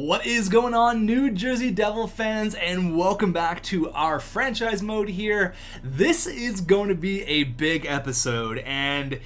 What is going on, New Jersey Devil fans, and welcome back to our franchise mode here. This is going to be a big episode, and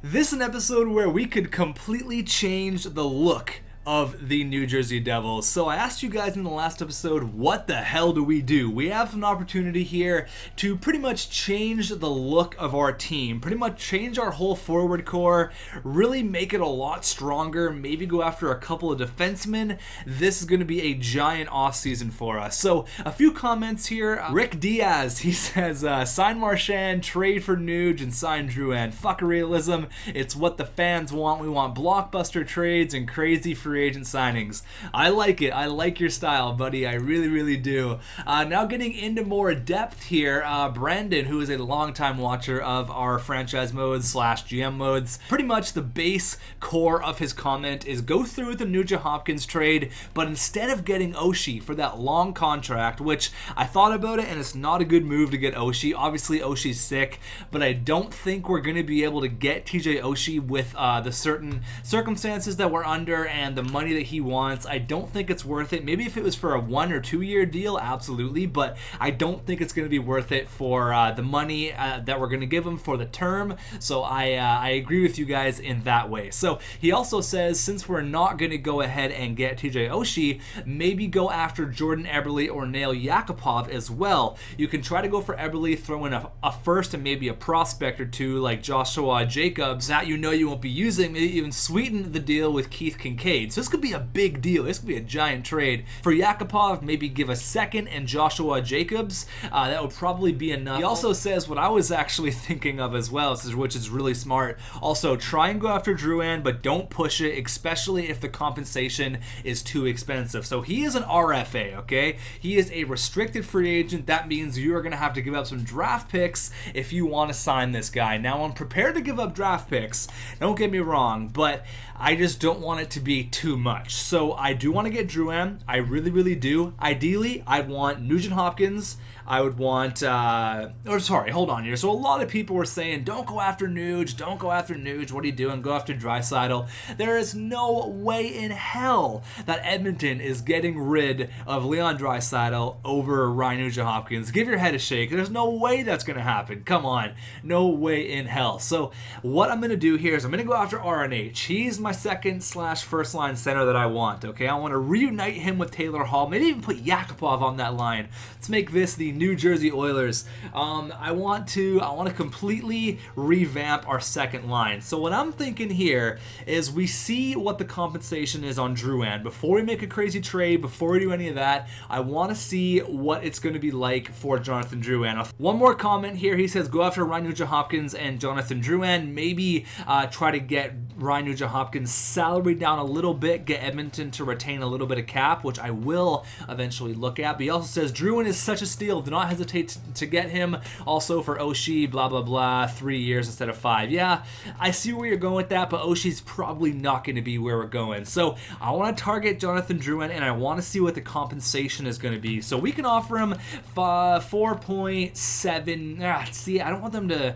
this is an episode where we could completely change the look of the New Jersey Devils. So I asked you guys in the last episode, what the hell do we do? We have an opportunity here to pretty much change the look of our team, pretty much change our whole forward core, really make it a lot stronger, maybe go after a couple of defensemen. This is going to be a giant offseason for us. So a few comments here. Rick Diaz, he says, sign Marchand, trade for Nuge, and sign Drouin. Fuck realism. It's what the fans want. We want blockbuster trades and crazy free agent signings. I like it. I like your style, buddy. I really do. Now getting into more depth here, Brandon, who is a longtime watcher of our franchise modes / GM modes, pretty much the base core of his comment is go through with the Nugent-Hopkins trade, but instead of getting Oshie for that long contract, which I thought about it and it's not a good move to get Oshie. Obviously Oshie's sick, but I don't think we're going to be able to get TJ Oshie with the certain circumstances that we're under and the money that he wants. I don't think it's worth it. Maybe if it was for a 1 or 2 year deal, absolutely, but I don't think it's going to be worth it for the money that we're going to give him for the term. So I agree with you guys in that way. So he also says, since we're not going to go ahead and get TJ Oshie, maybe go after Jordan Eberle or Nail Yakupov as well. You can try to go for Eberle, throw in a first and maybe a prospect or two like Joshua Jacobs that you know you won't be using, maybe even sweeten the deal with Keith Kincaid. So this could be a big deal. This could be a giant trade. For Yakupov, maybe give a second and Joshua Jacobs. That would probably be enough. He also says what I was actually thinking of as well, which is really smart. Also, try and go after Drouin, but don't push it, especially if the compensation is too expensive. So he is an RFA, okay? He is a restricted free agent. That means you are going to have to give up some draft picks if you want to sign this guy. Now, I'm prepared to give up draft picks. Don't get me wrong, but I just don't want it to be too much. So I do want to get Drouin. I really do. Ideally, I'd want Nugent-Hopkins. I would want, hold on here. So a lot of people were saying, don't go after Nuge, don't go after Nuge. What are you doing? Go after Draisaitl. There is no way in hell that Edmonton is getting rid of Leon Draisaitl over Ryan Nugent-Hopkins. Give your head a shake. There's no way that's going to happen. Come on. No way in hell. So what I'm going to do here is I'm going to go after RNH. He's my second / first line center that I want, okay? I want to reunite him with Taylor Hall. Maybe even put Yakupov on that line. Let's make this the New Jersey Oilers. I want to completely revamp our second line. So what I'm thinking here is we see what the compensation is on Drouin. Before we make a crazy trade, before we do any of that, I want to see what it's going to be like for Jonathan Drouin. One more comment here. He says go after Ryan Nugent-Hopkins and Jonathan Drouin. Maybe try to get Ryan Nugent-Hopkins' salary down a little bit, get Edmonton to retain a little bit of cap, which I will eventually look at. But he also says Drouin is such a steal. Do not hesitate to get him. Also for Oshie, blah, blah, blah, 3 years instead of 5. Yeah, I see where you're going with that, but Oshie's probably not going to be where we're going. So I want to target Jonathan Drouin, and I want to see what the compensation is going to be. So we can offer him 4.7. See, I don't want them to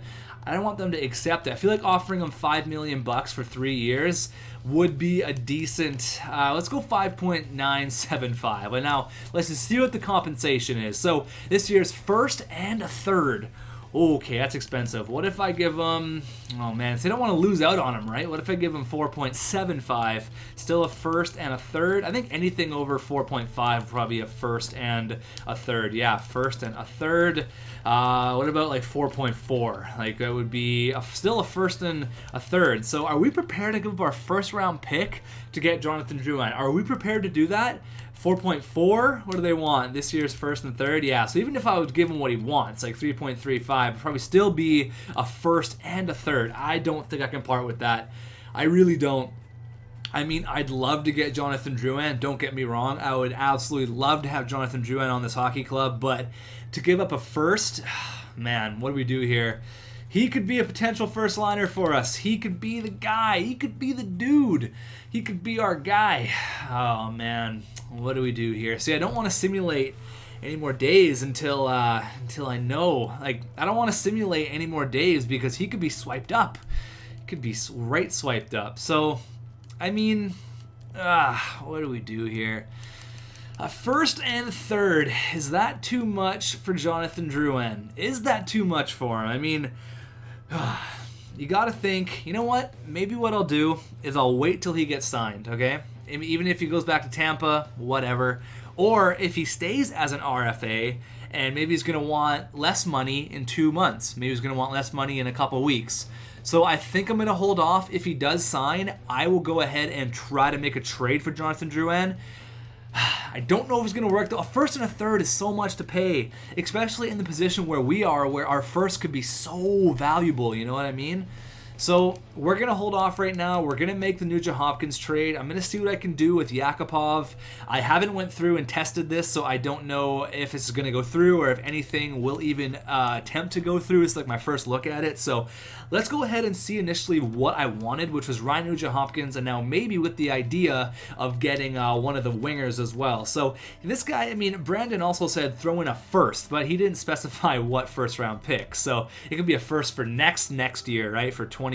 accept it. I feel like offering them $5 million for 3 years would be a decent, let's go 5.975. But now let's just see what the compensation is. So this year's first and a third. Okay, that's expensive. What if I give them, oh man, so I don't want to lose out on them, right? What if I give them 4.75, still a first and a third? I think anything over 4.5 probably a first and a third. Yeah, first and a third. What about like 4.4? Like that would be still a first and a third. So are we prepared to give up our first round pick to get Jonathan Drouin? Are we prepared to do that? 4.4? What do they want? This year's first and third? Yeah, so even if I would give him what he wants, like 3.35, it'd probably still be a first and a third. I don't think I can part with that. I really don't. I mean, I'd love to get Jonathan Drouin, don't get me wrong. I would absolutely love to have Jonathan Drouin on this hockey club, but to give up a first, man, what do we do here? He could be a potential first liner for us. He could be the guy. He could be the dude. He could be our guy. Oh, man. What do we do here? See, I don't want to simulate any more days until I know. Like, I don't want to simulate any more days because he could be swiped up. He could be right swiped up. So, I mean, What do we do here? First and third, is that too much for Jonathan Drouin? Is that too much for him? I mean, you gotta think, you know what? Maybe what I'll do is I'll wait till he gets signed, okay? Even if he goes back to Tampa, whatever. Or if he stays as an RFA, and maybe he's going to want less money in 2 months. Maybe he's going to want less money in a couple weeks. So I think I'm going to hold off. If he does sign, I will go ahead and try to make a trade for Jonathan Drouin. I don't know if it's going to work, though. A first and a third is so much to pay, especially in the position where we are, where our first could be so valuable, you know what I mean? So we're going to hold off right now. We're going to make the Nugent-Hopkins trade. I'm going to see what I can do with Yakupov. I haven't went through and tested this, so I don't know if it's going to go through or if anything will even attempt to go through. It's like my first look at it. So let's go ahead and see initially what I wanted, which was Ryan Nugent-Hopkins, and now maybe with the idea of getting one of the wingers as well. So this guy, I mean, Brandon also said throw in a first, but he didn't specify what first round pick. So it could be a first for next year, right, for 2018.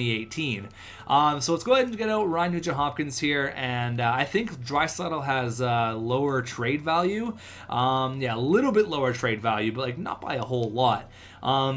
So let's go ahead and get out Ryan Nugent-Hopkins here, and I think Draisaitl has lower trade value. Yeah, a little bit lower trade value, but like not by a whole lot. All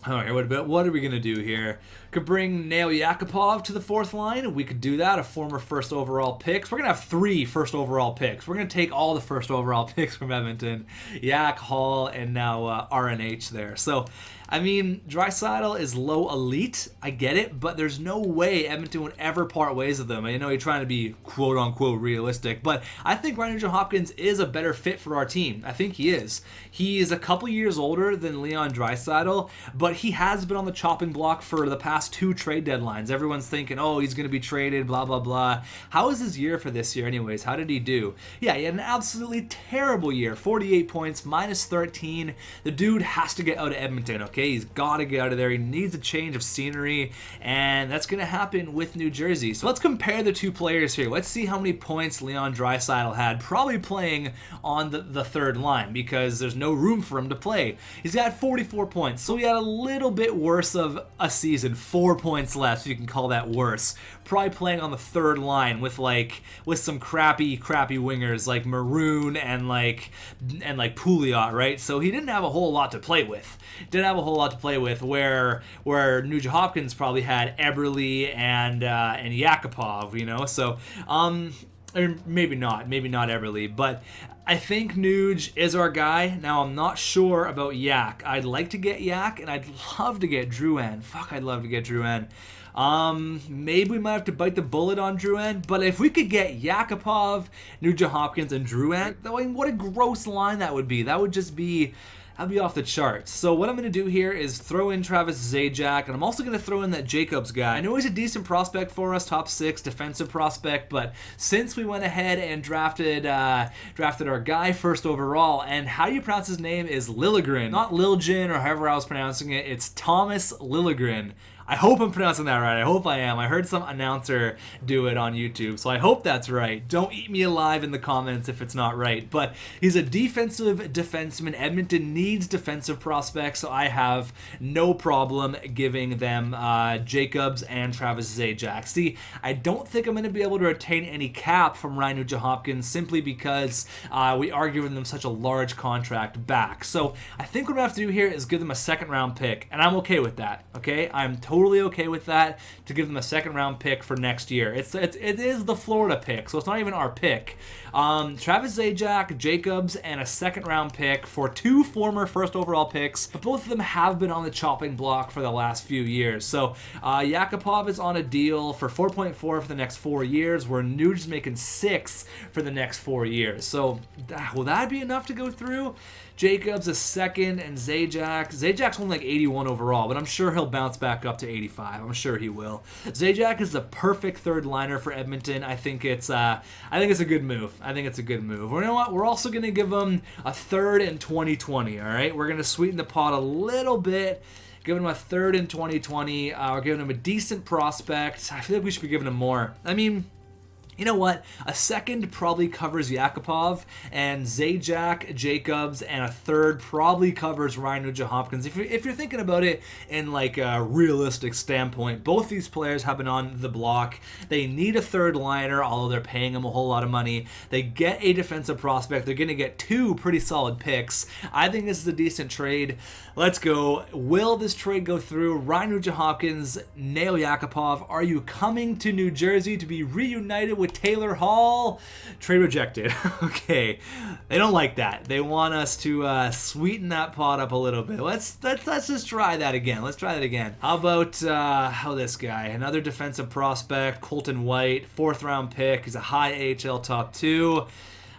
right, what are we going to do here? Could bring Nail Yakupov to the fourth line. We could do that, a former first overall picks. We're going to have 3 first overall picks. We're going to take all the first overall picks from Edmonton. Yak, Hall, and now RNH there. So, I mean, Draisaitl is low elite. I get it, but there's no way Edmonton would ever part ways with them. I know you're trying to be quote-unquote realistic, but I think Ryan Nugent-Hopkins is a better fit for our team. I think he is. He is a couple years older than Leon Draisaitl, but he has been on the chopping block for the past 2 trade deadlines. Everyone's thinking, oh, he's going to be traded, blah, blah, blah. How is his year for this year anyways? How did he do? Yeah, he had an absolutely terrible year. 48 points, minus 13. The dude has to get out of Edmonton, okay? He's got to get out of there. He needs a change of scenery, and that's going to happen with New Jersey. So let's compare the 2 players here. Let's see how many points Leon Draisaitl had, probably playing on the third line, because there's no room for him to play. He's got 44 points, so he had a little bit worse of a season. 4 points less, if you can call that worse. Probably playing on the third line with some crappy wingers like Maroon and like Pouliot, right? So he didn't have a whole lot to play with. Where Nugent-Hopkins probably had Eberle and Yakupov, you know. So or maybe not Eberle, but I think Nuge is our guy. Now, I'm not sure about Yak. I'd like to get Yak, and I'd love to get Drouin. I'd love to get Drouin. Maybe we might have to bite the bullet on Drouin, but if we could get Yakupov, Nugent-Hopkins, and Drouin, I mean, what a gross line that would be. That would just be... I'll be off the charts. So what I'm going to do here is throw in Travis Zajac, and I'm also going to throw in that Jacobs guy. I know he's a decent prospect for us, top 6 defensive prospect, but since we went ahead and drafted our guy first overall, and how you pronounce his name is Liljegren, not Liljegren or however I was pronouncing it, it's Thomas Liljegren. I hope I'm pronouncing that right. I hope I am. I heard some announcer do it on YouTube, so I hope that's right. Don't eat me alive in the comments if it's not right. But he's a defensive defenseman. Edmonton needs defensive prospects, so I have no problem giving them Jacobs and Travis Zajac. See, I don't think I'm going to be able to retain any cap from Ryan Nugent-Hopkins simply because we are giving them such a large contract back. So I think what I'm going to have to do here is give them a second-round pick, and I'm okay with that, okay? I'm totally okay with that, to give them a second-round pick for next year. It is the Florida pick, so it's not even our pick. Travis Zajac, Jacobs, and a second-round pick for 2 former first overall picks, but both of them have been on the chopping block for the last few years. So Yakupov is on a deal for 4.4 for the next 4 years, where Nuge's making 6 for the next 4 years. So will that be enough to go through? Jacobs a second, and Zajac's only like 81 overall, but I'm sure he'll bounce back up to 85. I'm sure he will. Zajac is the perfect third liner for Edmonton. I think it's a good move. You know what? We're also going to give him a third in 2020, all right? We're going to sweeten the pot a little bit. Giving him a third in 2020. We're giving him a decent prospect. I feel like we should be giving him more. I mean, You know what? A second probably covers Yakupov, and Zajac, Jacobs, and a third probably covers Ryan Nugent-Hopkins. If you're thinking about it in like a realistic standpoint, both these players have been on the block. They need a third liner, although they're paying them a whole lot of money. They get a defensive prospect. They're going to get 2 pretty solid picks. I think this is a decent trade. Let's go. Will this trade go through? Ryan Nugent-Hopkins, Nail Yakupov, are you coming to New Jersey to be reunited with Taylor Hall? Trade rejected. Okay, they don't like that. They want us to sweeten that pot up a little bit. Let's just try that again. Let's try that again. How about this guy? Another defensive prospect, Colton White, 4th round pick. He's a high AHL top 2.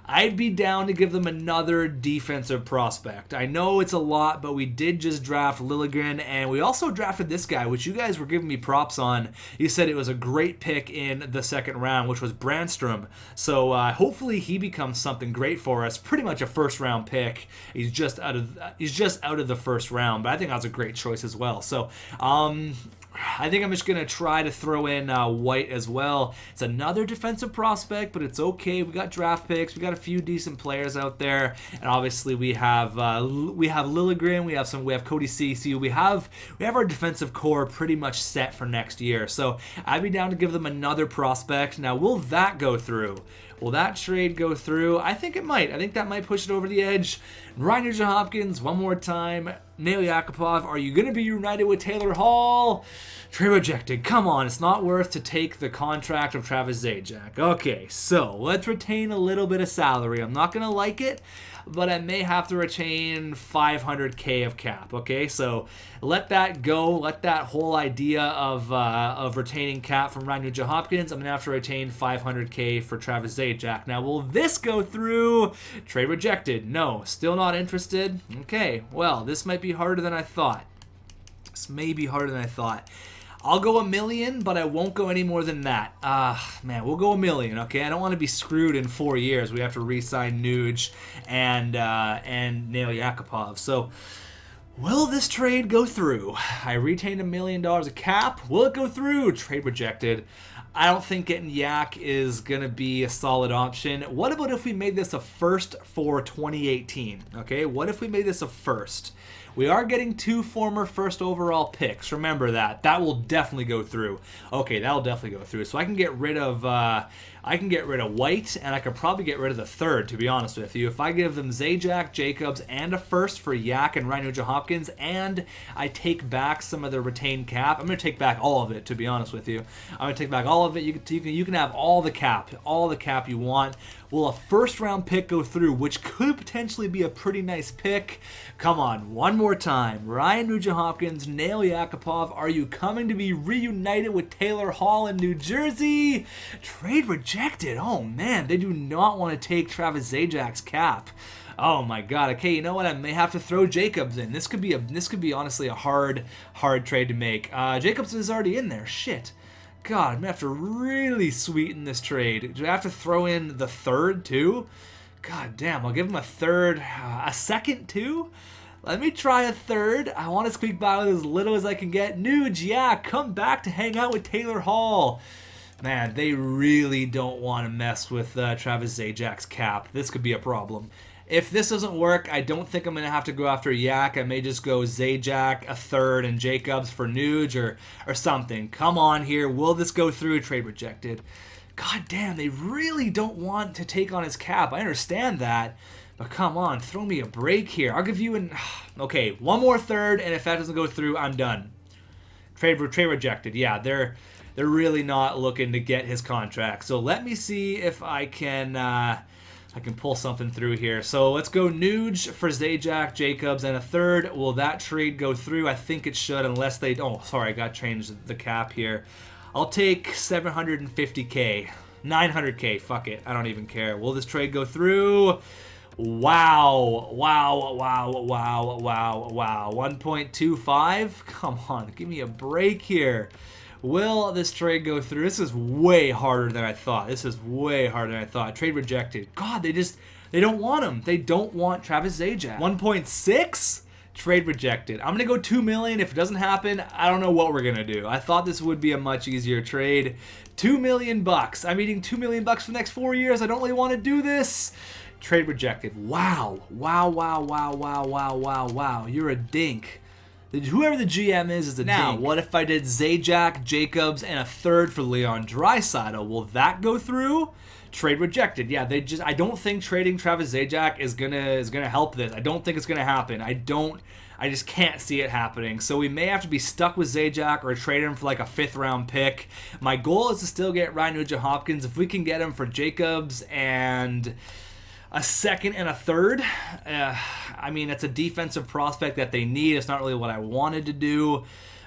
I'd be down to give them another defensive prospect. I know it's a lot, but we did just draft Liljegren, and we also drafted this guy, which you guys were giving me props on. You said it was a great pick in the 2nd round, which was Brandstrom. So hopefully he becomes something great for us. Pretty much a 1st round pick. He's just out of the 1st round, but I think that was a great choice as well. So I think I'm just going to try to throw in White as well. It's another defensive prospect, but it's okay. We got draft picks. We got a few decent players out there. And obviously we have Liljegren, we have Cody Ceci. We have our defensive core pretty much set for next year. So I'd be down to give them another prospect. Now, will that go through? Will that trade go through? I think it might. I think that might push it over the edge. Ryan Nugent-Hopkins, one more time. Nail Yakupov, are you going to be united with Taylor Hall? Trade rejected. Come on, it's not worth to take the contract of Travis Zajac. Okay, so let's retain a little bit of salary. I'm not going to like it, but I may have to retain $500K of cap. Okay, so let that go. Let that whole idea of retaining cap from Ryan Nugent-Hopkins. I'm going to have to retain $500K for Travis Zajac. Now, will this go through? Trade rejected. No, still not interested. Okay, well, this might be harder than I thought. This may be harder than I thought. I'll go $1 million, but I won't go any more than that. Man, we'll go $1 million, okay? I don't want to be screwed in 4 years. We have to re-sign Nuge and Nail Yakupov. So, will this trade go through? I retained $1 million of cap. Will it go through? Trade rejected. I don't think getting Yak is going to be a solid option. What about if we made this a first for 2018? Okay, what if we made this a first? We are getting 2 former first overall picks. Remember that. That will definitely go through. Okay, that'll definitely go through. So I can get rid of White, and I could probably get rid of the 3rd, to be honest with you. If I give them Zajac, Jacobs, and a first for Yak and Ryan Nugent-Hopkins, and I take back some of the retained cap, I'm going to take back all of it, to be honest with you. I'm going to take back all of it. You can have all the cap you want. Will a 1st round pick go through, which could potentially be a pretty nice pick? Come on, one more time. Ryan Nugent-Hopkins, Nail Yakupov, are you coming to be reunited with Taylor Hall in New Jersey? Trade rejected. Oh man, they do not want to take Travis Zajac's cap. Oh my god. Okay, you know what? I may have to throw Jacobs in. This could be honestly a hard trade to make. Jacobs is already in there. Shit. God, I'm gonna have to really sweeten this trade. Do I have to throw in the 3rd too? God damn, I'll give him a 3rd, a 2nd too? Let me try a 3rd. I want to squeak by with as little as I can get. Nuge, yeah, come back to hang out with Taylor Hall. Man, they really don't want to mess with Travis Zajac's cap. This could be a problem. If this doesn't work, I don't think I'm going to have to go after Yak. I may just go Zajac, a 3rd, and Jacobs for Nuge or something. Come on here. Will this go through? Trade rejected. God damn, they really don't want to take on his cap. I understand that. But come on, throw me a break here. I'll give you an... Okay, one more 3rd, and if that doesn't go through, I'm done. Trade rejected. Yeah, they're really not looking to get his contract. So let me see if I can pull something through here. So let's go Nuge for Zajac, Jacobs, and a 3rd. Will that trade go through? I think it should, unless they... Oh, sorry, I got to change the cap here. I'll take $750K. $900K, fuck it. I don't even care. Will this trade go through? Wow. 1.25? Come on, give me a break here. Will this trade go through? This is way harder than I thought. Trade rejected. God, they don't want him. They don't want Travis Zajac. 1.6? Trade rejected. I'm going to go 2 million. If it doesn't happen, I don't know what we're going to do. I thought this would be a much easier trade. 2 million bucks. I'm eating 2 million bucks for the next 4 years. I don't really want to do this. Trade rejected. Wow. Wow, wow, wow, wow, wow, wow, wow. You're a dink. Whoever the GM is a dink. Now, what if I did Zajac, Jacobs, and a third for Leon Draisaitl? Will that go through? Trade rejected. Yeah, I don't think trading Travis Zajac is gonna help this. I don't think it's gonna happen. I just can't see it happening. So we may have to be stuck with Zajac or trade him for like a 5th round pick. My goal is to still get Ryan Nugent-Hopkins. If we can get him for Jacobs and a 2nd and a 3rd, I mean, it's a defensive prospect that they need. It's not really what I wanted to do.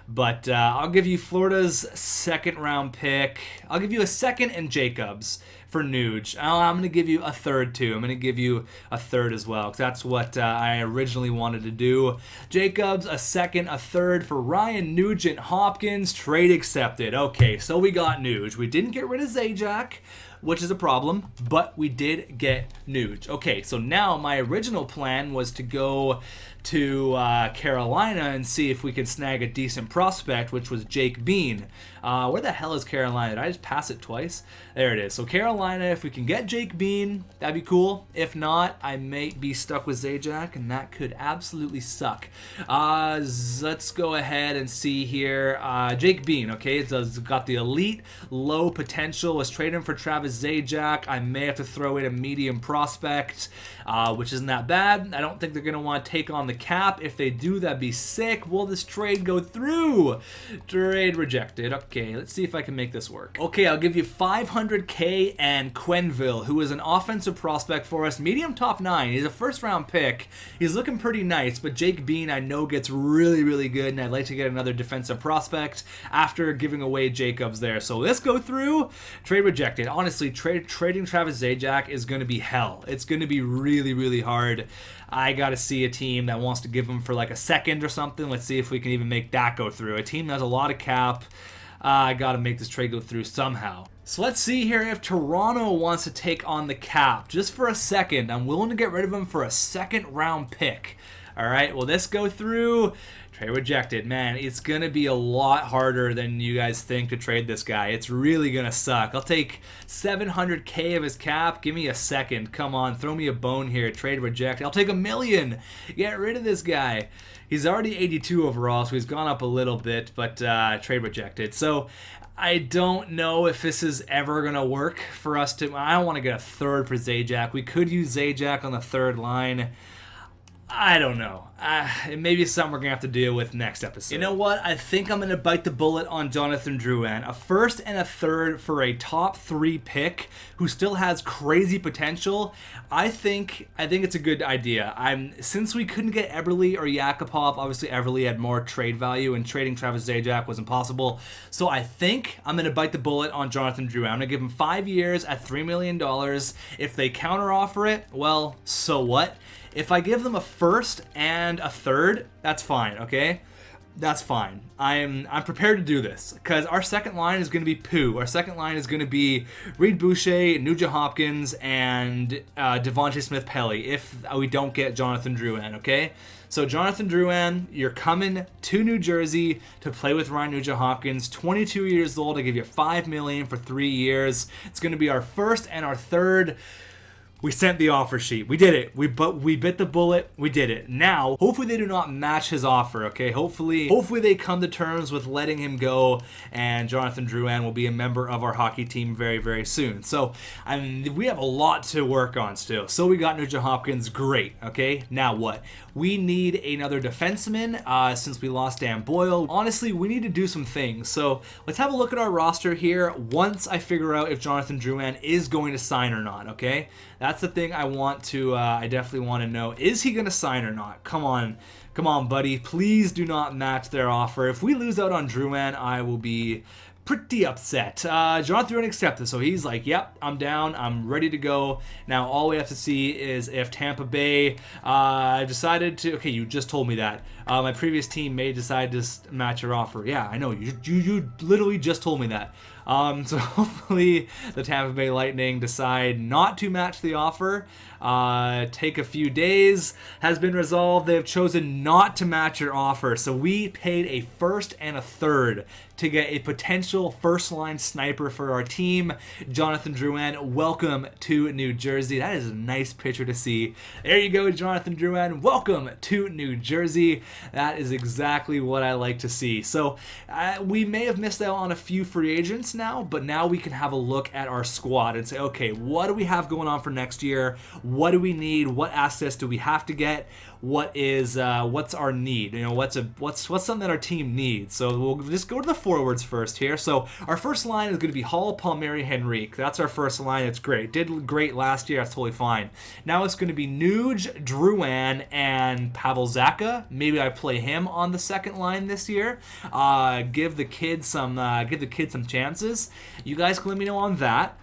But I'll give you Florida's 2nd round pick. I'll give you a 2nd and Jacobs for Nuge. I'm going to give you a 3rd too. I'm going to give you a 3rd as well, because that's what I originally wanted to do. Jacobs, a 2nd, a 3rd for Ryan Nugent-Hopkins. Trade accepted. Okay, so we got Nuge. We didn't get rid of Zajac, which is a problem, but we did get Nuge. Okay, so now my original plan was to go to Carolina and see if we could snag a decent prospect, which was Jake Bean. Where the hell is Carolina? Did I just pass it twice? There it is. So Carolina, if we can get Jake Bean, that'd be cool. If not, I may be stuck with Zajac, and that could absolutely suck. Let's go ahead and see here. Jake Bean, okay, it's got the elite, low potential. Let's trade him for Travis Zajac. I may have to throw in a medium prospect, which isn't that bad. I don't think they're going to want to take on the cap. If they do, that'd be sick. Will this trade go through? Trade rejected. Okay, let's see if I can make this work. Okay, I'll give you $500K and Quenneville, who is an offensive prospect for us. Medium top 9. He's a 1st round pick. He's looking pretty nice, but Jake Bean I know gets really, really good, and I'd like to get another defensive prospect after giving away Jacobs there. So let's go through. Trade rejected. Honestly, trading Travis Zajac is going to be hell. It's going to be really, really hard. I got to see a team that wants to give him for like a 2nd or something. Let's see if we can even make that go through. A team that has a lot of cap. I got to make this trade go through somehow. So let's see here if Toronto wants to take on the cap just for a 2nd. I'm willing to get rid of him for a 2nd round pick. All right, will this go through? Trade rejected. Man, it's going to be a lot harder than you guys think to trade this guy. It's really going to suck. I'll take $700K of his cap. Give me a 2nd. Come on, throw me a bone here. Trade rejected. I'll take $1 million. Get rid of this guy. He's already 82 overall, so he's gone up a little bit, but trade rejected. So I don't know if this is ever going to work for us to... I don't want to get a 3rd for Zajac. We could use Zajac on the 3rd line. I don't know. It may be something we're going to have to deal with next episode. You know what? I think I'm going to bite the bullet on Jonathan Drouin. A 1st and a 3rd for a top 3 pick who still has crazy potential. I think it's a good idea. Since we couldn't get Eberle or Yakupov, obviously Eberle had more trade value and trading Travis Zajac was impossible. So I think I'm going to bite the bullet on Jonathan Drouin. I'm going to give him 5 years at $3 million. If they counteroffer it, well, so what? If I give them a 1st and a 3rd, that's fine, okay? That's fine. I'm prepared to do this because our 2nd line is going to be poo. Our 2nd line is going to be Reed Boucher, Nugent-Hopkins, and Devontae Smith-Pelly if we don't get Jonathan Drouin, okay? So Jonathan Drouin, you're coming to New Jersey to play with Ryan Nugent-Hopkins, 22 years old. I give you $5 million for 3 years. It's going to be our 1st and our 3rd. We sent the offer sheet. We did it. We bit the bullet. We did it. Now, hopefully they do not match his offer, okay? Hopefully they come to terms with letting him go, and Jonathan Drouin will be a member of our hockey team very, very soon. So, we have a lot to work on still. So we got Nugent-Hopkins. Great, okay? Now what? We need another defenseman since we lost Dan Boyle. Honestly, we need to do some things. So let's have a look at our roster here once I figure out if Jonathan Drouin is going to sign or not, okay? That's the thing I want to, I definitely want to know. Is he going to sign or not? Come on, buddy. Please do not match their offer. If we lose out on Drouin, I will be pretty upset. Jonathan Drouin accepted, so he's like, yep, I'm down. I'm ready to go. Now, all we have to see is if Tampa Bay decided to... Okay, you just told me that. My previous team may decide to match your offer. Yeah, I know. You literally just told me that. So hopefully the Tampa Bay Lightning decide not to match the offer. Take a few days, has been resolved. They have chosen not to match your offer. So we paid a first and a third to get a potential first-line sniper for our team. Jonathan Drouin, welcome to New Jersey. That is a nice picture to see. There you go, Jonathan Drouin. Welcome to New Jersey. That is exactly what I like to see. So we may have missed out on a few free agents now, but now we can have a look at our squad and say, okay, what do we have going on for next year? What do we need? What assets do we have to get? What's our need? You know, what's something that our team needs? So we'll just go to the forwards first here. So our first line is going to be Hall, Palmieri, Henrique. That's our first line. It's great. Did great last year. That's totally fine. Now it's going to be Nuge, Drouin, and Pavel Zacha. Maybe I play him on the second line this year. Give the kid some chances. You guys can let me know on that.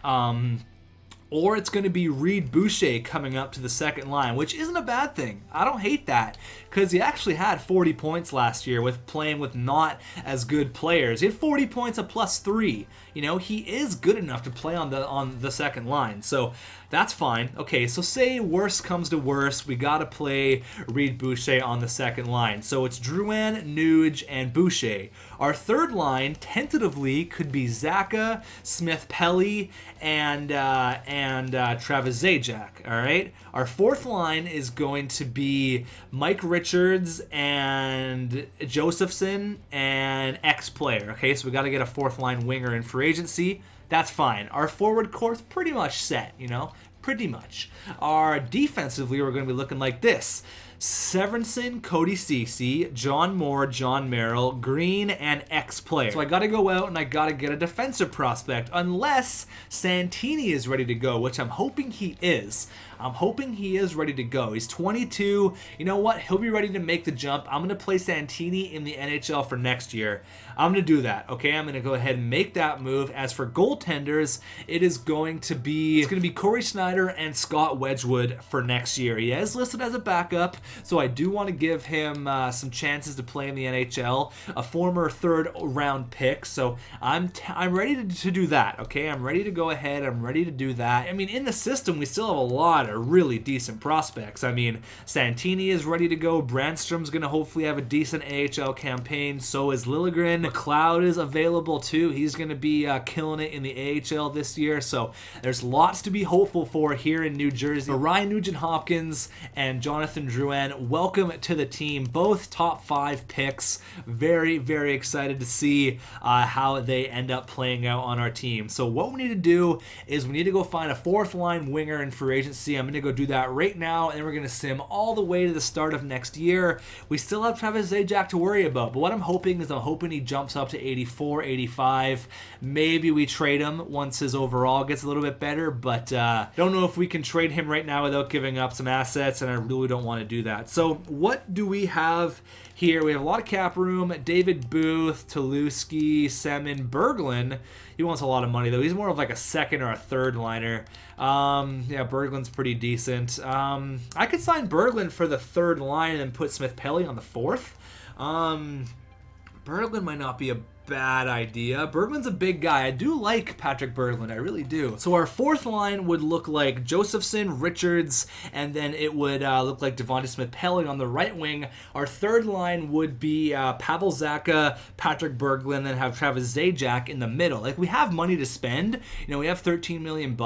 Or it's going to be Reed Boucher coming up to the second line, which isn't a bad thing. I don't hate that, because he actually had 40 points last year with playing with not as good players. He had 40 points, a +3. You know, he is good enough to play on the second line, so that's fine. Okay, so say worst comes to worst, we got to play Reed Boucher on the second line. So it's Drouin, Nuge, and Boucher. Our third line, tentatively, could be Zacha, Smith-Pelly, and Travis Zajac, all right? Our fourth line is going to be Mike Richards and Josephson and X-Player, okay? So we got to get a fourth line winger in free agency. That's fine. Our forward core's pretty much set, you know? Pretty much. Our defensively, we're going to be looking like this. Severinsen, Cody Ceci, John Moore, John Merrill, Green, and X-Player. So I got to go out and I got to get a defensive prospect, unless Santini is ready to go, which I'm hoping he is. I'm hoping he is ready to go. He's 22. You know what? He'll be ready to make the jump. I'm going to play Santini in the NHL for next year. I'm going to do that, okay? I'm going to go ahead and make that move. As for goaltenders, it's going to be Corey Schneider and Scott Wedgwood for next year. He is listed as a backup, so I do want to give him some chances to play in the NHL. A former third-round pick, so I'm ready to do that, okay? I'm ready to go ahead. I'm ready to do that. I mean, in the system, we still have a lot of really decent prospects. I mean, Santini is ready to go. Brandstrom's going to hopefully have a decent AHL campaign. So is Liljegren. McLeod is available too. He's going to be killing it in the AHL this year. So there's lots to be hopeful for here in New Jersey. Ryan Nugent-Hopkins and Jonathan Drouin, welcome to the team. Both top 5 picks. Very, very excited to see how they end up playing out on our team. So what we need to do is we need to go find a fourth line winger in free agency. I'm going to go do that right now, and then we're going to sim all the way to the start of next year. We still have Travis Zajac to worry about, but what I'm hoping he jumps up to 84, 85. Maybe we trade him once his overall gets a little bit better, but don't know if we can trade him right now without giving up some assets, and I really don't want to do that. So what do we have here? We have a lot of cap room. David Booth, Tulusky, Semin, Berglund. He wants a lot of money, though. He's more of like a second or a third liner. Yeah, Berglund's pretty decent. I could sign Berglund for the third line and then put Smith-Pelly on the fourth. Berglund might not be a bad idea. Berglund's a big guy. I do like Patrick Berglund. I really do. So our fourth line would look like Josephson, Richards, and then it would look like Devonta Smith-Pelly on the right wing. Our third line would be Pavel Zacha, Patrick Berglund, and then have Travis Zajac in the middle. Like, we have money to spend. You know, we have $13 million.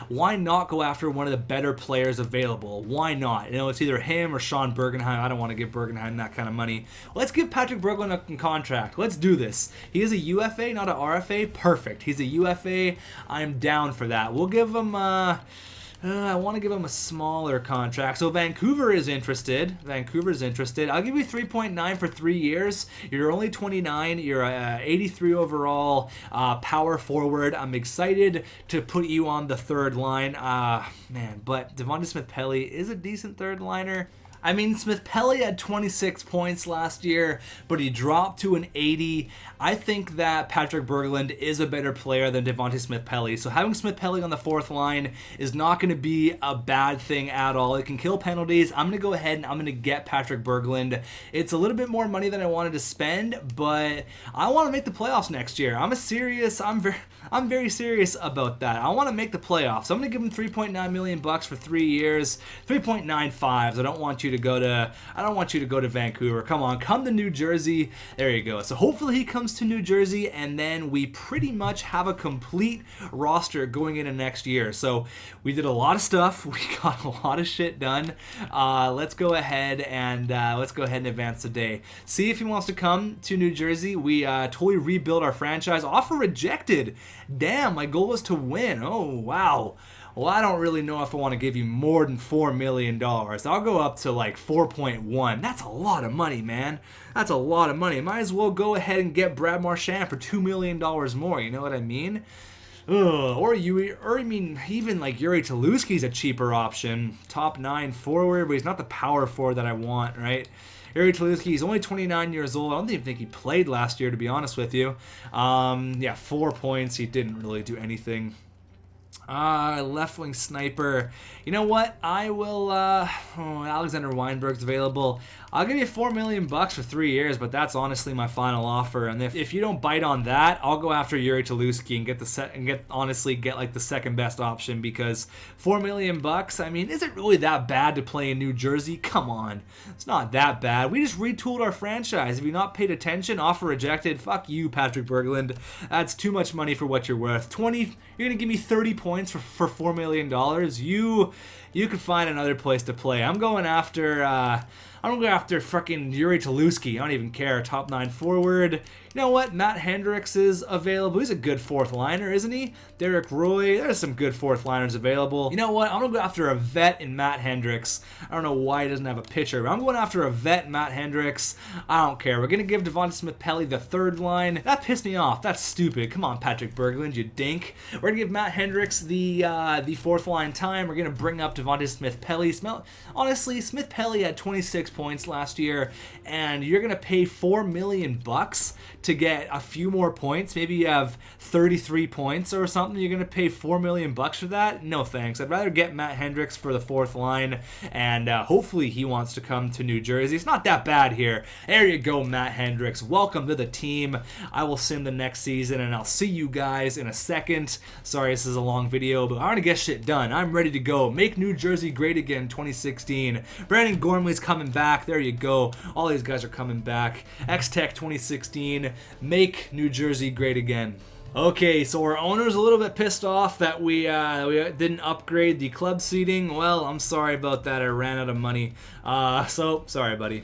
Why not go after one of the better players available? Why not? You know, it's either him or Sean Bergenheim. I don't want to give Bergenheim that kind of money. Let's give Patrick Berglund a contract. Let's do this. He is a UFA, not an RFA. Perfect. He's a UFA. I'm down for that. We'll give him, I want to give him a smaller contract. So Vancouver is interested. I'll give you 3.9 for 3 years. You're only 29. You're 83 overall, power forward. I'm excited to put you on the third line. Man, but Devonta Smith-Pelly is a decent third liner. I mean, Smith-Pelly had 26 points last year, but he dropped to an 80. I think that Patrick Berglund is a better player than Devontae Smith-Pelly. So having Smith-Pelly on the fourth line is not going to be a bad thing at all. It can kill penalties. I'm going to go ahead and I'm going to get Patrick Berglund. It's a little bit more money than I wanted to spend, but I want to make the playoffs next year. I'm very serious about that. I want to make the playoffs. So I'm going to give him $3.9 million for 3 years. 3.95. So I don't want you to go to Vancouver. Come to New Jersey. There you go. So hopefully he comes to New Jersey, and then we pretty much have a complete roster going into next year. So we did a lot of stuff. We got a lot of shit done. Let's go ahead and advance today. See if he wants to come to New Jersey. We totally rebuild our franchise. Offer rejected. Damn, my goal was to win. Oh, wow. Well, I don't really know if I want to give you more than $4 million. I'll go up to like 4.1. That's a lot of money, man. That's a lot of money. Might as well go ahead and get Brad Marchand for $2 million more. You know what I mean? Even like Yuri Taluski's a cheaper option. Top 9 forward, but he's not the power forward that I want, right? Yuri Taluski, he's only 29 years old. I don't even think he played last year, to be honest with you. 4 points. He didn't really do anything. Left wing sniper. You know what? I will. Alexander Weinberg's available. I'll give you $4 million for 3 years, but that's honestly my final offer. And if you don't bite on that, I'll go after Yuri Taluski and get like the second best option, because $4 million. I mean, is it really that bad to play in New Jersey? Come on, it's not that bad. We just retooled our franchise. If you not paid attention, offer rejected. Fuck you, Patrick Berglund. That's too much money for what you're worth. You're gonna give me 30 points for $4 million. You could find another place to play. I'm going after fucking Yuri Taluski. I don't even care. Top 9 forward. You know what? Matt Hendricks is available. He's a good fourth liner, isn't he? Derek Roy. There's some good fourth liners available. You know what? I'm going to go after a vet in Matt Hendricks. I don't know why he doesn't have a pitcher, but I'm going after a vet Matt Hendricks. I don't care. We're going to give Devontae Smith-Pelly the third line. That pissed me off. That's stupid. Come on, Patrick Berglund, you dink. We're going to give Matt Hendricks the fourth line time. We're going to bring up Devontae Smith-Pelly. Honestly, Smith-Pelly had 26 points last year, and you're going to pay $4 million to get a few more points. Maybe you have 33 points or something. You're going to pay $4 million for that? No thanks. I'd rather get Matt Hendricks for the fourth line, and hopefully he wants to come to New Jersey. It's not that bad here. There you go, Matt Hendricks. Welcome to the team. I will sim the next season, and I'll see you guys in a second. Sorry, this is a long video, but I want to get shit done. I'm ready to go. Make New Jersey great again 2016. Brandon Gormley's coming back. There you go. All these guys are coming back. xTech 2016. Make New Jersey great again. Okay, so our owner's a little bit pissed off that we didn't upgrade the club seating. Well, I'm sorry about that. I ran out of money. So sorry, buddy.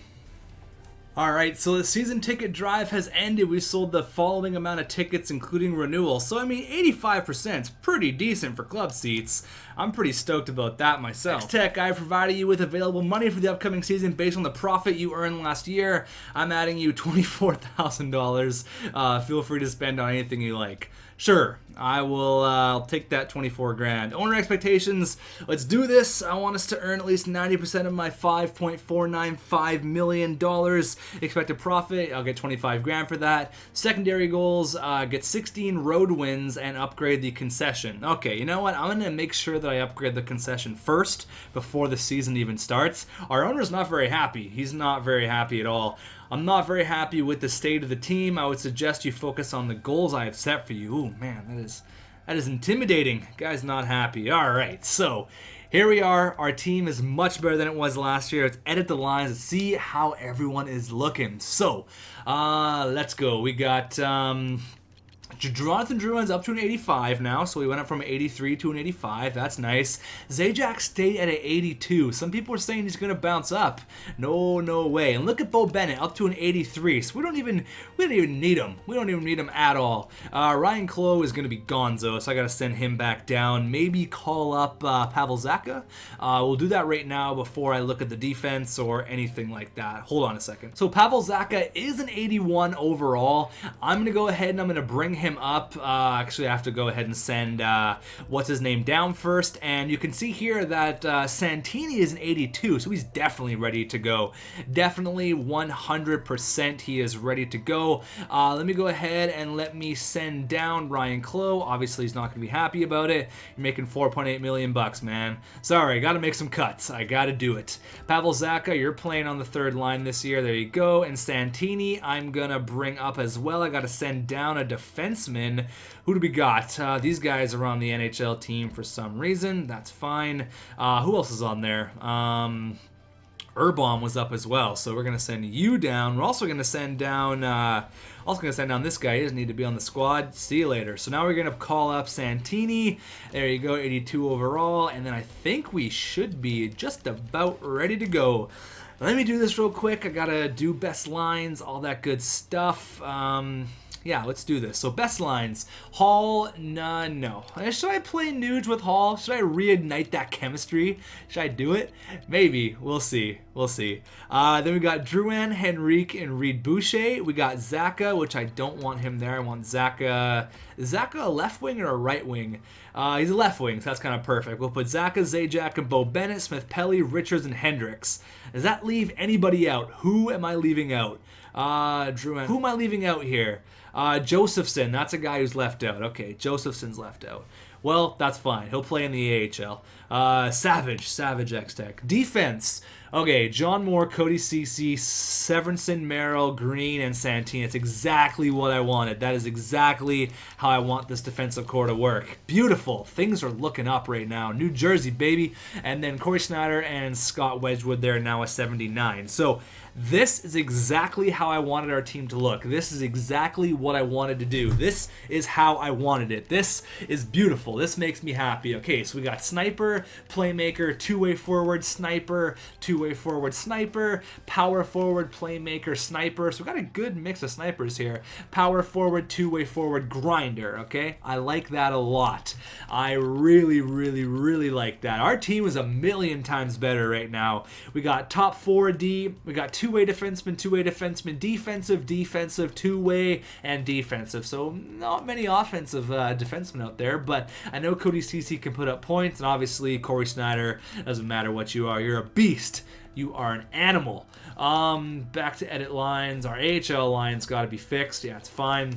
Alright, so the season ticket drive has ended. We sold the following amount of tickets, including renewal. So, I mean, 85% is pretty decent for club seats. I'm pretty stoked about that myself. xTech, I provided you with available money for the upcoming season based on the profit you earned last year. I'm adding you $24,000. Feel free to spend on anything you like. Sure, I will. I'll take that 24 grand. Owner expectations. Let's do this. I want us to earn at least 90% of my $5.495 million expected profit. I'll get 25 grand for that. Secondary goals. Get 16 road wins and upgrade the concession. Okay, you know what? I'm gonna make sure that I upgrade the concession first before the season even starts. Our owner's not very happy. He's not very happy at all. I'm not very happy with the state of the team. I would suggest you focus on the goals I have set for you. Ooh, man, that is intimidating. Guy's not happy. All right, so here we are. Our team is much better than it was last year. Let's edit the lines and see how everyone is looking. So, let's go. We got Jonathan Drouin's up to an 85 now, so we went up from an 83 to an 85. That's nice. Zajac stayed at an 82. Some people are saying he's going to bounce up. No way. And look at Bo Bennett up to an 83. So we don't even need him. We don't even need him at all. Ryan Clough is going to be gonzo, so I got to send him back down. Maybe call up Pavel Zacha. We'll do that right now before I look at the defense or anything like that. Hold on a second. So Pavel Zacha is an 81 overall. I'm going to go ahead and I'm going to bring him up. Actually, I have to go ahead and send what's his name down first, and you can see here that Santini is an 82, so he's definitely ready to go. Definitely 100% he is ready to go. Let me go ahead and let me send down Ryan Clough. Obviously, he's not going to be happy about it. You're making $4.8 million bucks, man. Sorry, got to make some cuts. I got to do it. Pavel Zacha, you're playing on the third line this year. There you go. And Santini, I'm going to bring up as well. I got to send down a defenseman. Who do we got? These guys are on the NHL team for some reason. That's fine. Who else is on there? Urbom was up as well, so we're gonna send you down. We're also gonna send down this guy. He doesn't need to be on the squad. See you later. So now we're gonna call up Santini. There you go, 82 overall, and then I think we should be just about ready to go. Let me do this real quick. I gotta do best lines, all that good stuff. Yeah, let's do this. So best lines. Hall, no. Should I play Nuge with Hall? Should I reignite that chemistry? Should I do it? Maybe. We'll see. We'll see. Then we got Drouin, Henrique, and Reed Boucher. We got Zacha, which I don't want him there. I want Zacha. Is Zacha a left wing or a right wing? He's a left wing, so that's kind of perfect. We'll put Zacha, Zajac, and Bo Bennett, Smith Pelly, Richards, and Hendricks. Does that leave anybody out? Who am I leaving out? Drouin. Who am I leaving out here? Josephson, that's a guy who's left out. Okay, Josephson's left out. Well, that's fine. He'll play in the AHL. Savage xTech. Defense. Okay, John Moore, Cody Ceci, Severinson, Merrill, Green, and Santini. It's exactly what I wanted. That is exactly how I want this defensive core to work. Beautiful. Things are looking up right now. New Jersey, baby. And then Corey Snyder and Scott Wedgwood there, now a 79. So this is exactly how I wanted our team to look. This is exactly what I wanted to do. This is how I wanted it. This is beautiful. This makes me happy. Okay, so we got sniper, playmaker, two-way forward, sniper, two-way forward, sniper, power forward, playmaker, sniper. So we got a good mix of snipers here. Power forward, two-way forward, grinder, okay? I like that a lot. I really, really, really like that. Our team is a million times better right now. We got top 4D, we got two-way defenseman, defensive, two-way, and defensive. So not many offensive defensemen out there, but I know Cody Ceci can put up points, and obviously Corey Snyder, doesn't matter what you are, you're a beast. You are an animal. Back to edit lines. Our AHL lines got to be fixed. Yeah, it's fine.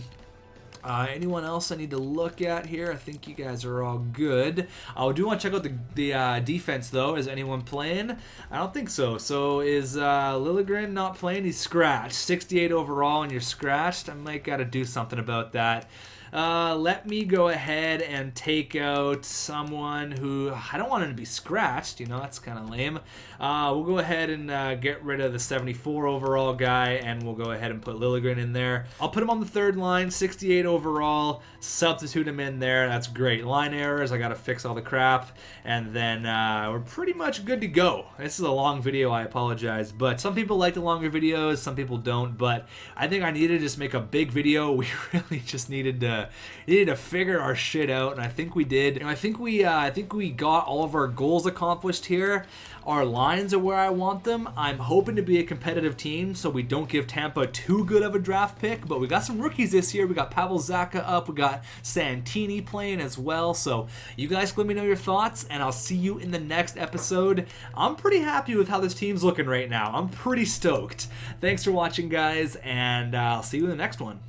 Anyone else I need to look at here? I think you guys are all good. I do want to check out the defense, though. Is anyone playing? I don't think so. So is Liljegren not playing? He's scratched. 68 overall, and you're scratched. I might got to do something about that. Let me go ahead and take out someone who I don't want him to be scratched. You know, that's kind of lame. We'll go ahead and get rid of the 74 overall guy, and we'll go ahead and put Liljegren in there. I'll put him on the third line, 68 overall. Substitute him in there. That's great. Line errors. I got to fix all the crap, and then we're pretty much good to go. This is a long video. I apologize, but some people like the longer videos. Some people don't. But I think I needed to just make a big video. We really just needed to figure our shit out, and I think we did. And I think we got all of our goals accomplished here. Our lines are where I want them. I'm hoping to be a competitive team, so we don't give Tampa too good of a draft pick. But we got some rookies this year. We got Pavel Zacha up. We got Santini playing as well. So you guys let me know your thoughts, and I'll see you in the next episode. I'm pretty happy with how this team's looking right now. I'm pretty stoked. Thanks for watching, guys, and I'll see you in the next one.